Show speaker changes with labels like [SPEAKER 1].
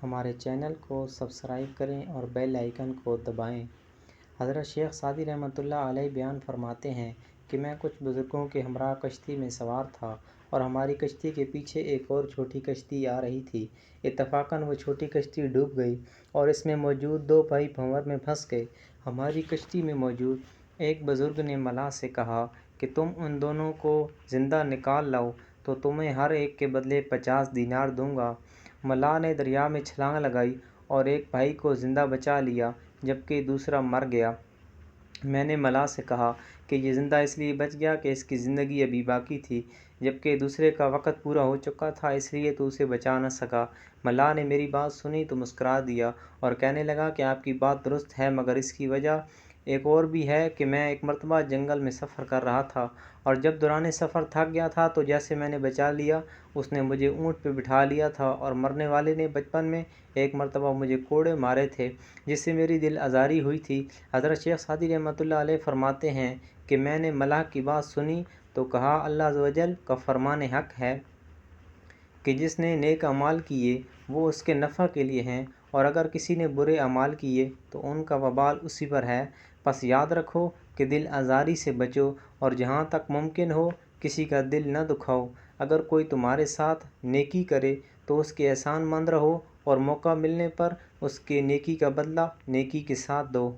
[SPEAKER 1] ہمارے چینل کو سبسکرائب کریں اور بیل آئیکن کو دبائیں۔ حضرت شیخ سعدی رحمۃ اللہ علیہ بیان فرماتے ہیں کہ میں کچھ بزرگوں کے ہمراہ کشتی میں سوار تھا اور ہماری کشتی کے پیچھے ایک اور چھوٹی کشتی آ رہی تھی۔ اتفاقاً وہ چھوٹی کشتی ڈوب گئی اور اس میں موجود 2 بھائی بھنور میں پھنس گئے۔ ہماری کشتی میں موجود ایک بزرگ نے ملاح سے کہا کہ تم ان دونوں کو زندہ نکال لاؤ تو تمہیں ہر ایک کے بدلے 50 دینار دوں گا۔ ملاح نے دریا میں چھلانگ لگائی اور ایک بھائی کو زندہ بچا لیا جبکہ دوسرا مر گیا۔ میں نے ملاح سے کہا کہ یہ زندہ اس لیے بچ گیا کہ اس کی زندگی ابھی باقی تھی، جبکہ دوسرے کا وقت پورا ہو چکا تھا، اس لیے تو اسے بچا نہ سکا۔ ملاح نے میری بات سنی تو مسکرا دیا اور کہنے لگا کہ آپ کی بات درست ہے، مگر اس کی وجہ ایک اور بھی ہے کہ میں ایک مرتبہ جنگل میں سفر کر رہا تھا اور جب دوران سفر تھک گیا تھا تو جسے میں نے بچا لیا اس نے مجھے اونٹ پہ بٹھا لیا تھا، اور مرنے والے نے بچپن میں ایک مرتبہ مجھے کوڑے مارے تھے جس سے میری دل آزاری ہوئی تھی۔ حضرت شیخ سعدی رحمۃ اللہ علیہ فرماتے ہیں کہ میں نے ملاح کی بات سنی تو کہا اللہ عز و جل کا فرمان حق ہے کہ جس نے نیک اعمال کیے وہ اس کے نفع کے لیے ہیں، اور اگر کسی نے برے اعمال کیے تو ان کا وبال اسی پر ہے۔ پس یاد رکھو کہ دل آزاری سے بچو اور جہاں تک ممکن ہو کسی کا دل نہ دکھاؤ۔ اگر کوئی تمہارے ساتھ نیکی کرے تو اس کے احسان مند رہو اور موقع ملنے پر اس کے نیکی کا بدلہ نیکی کے ساتھ دو۔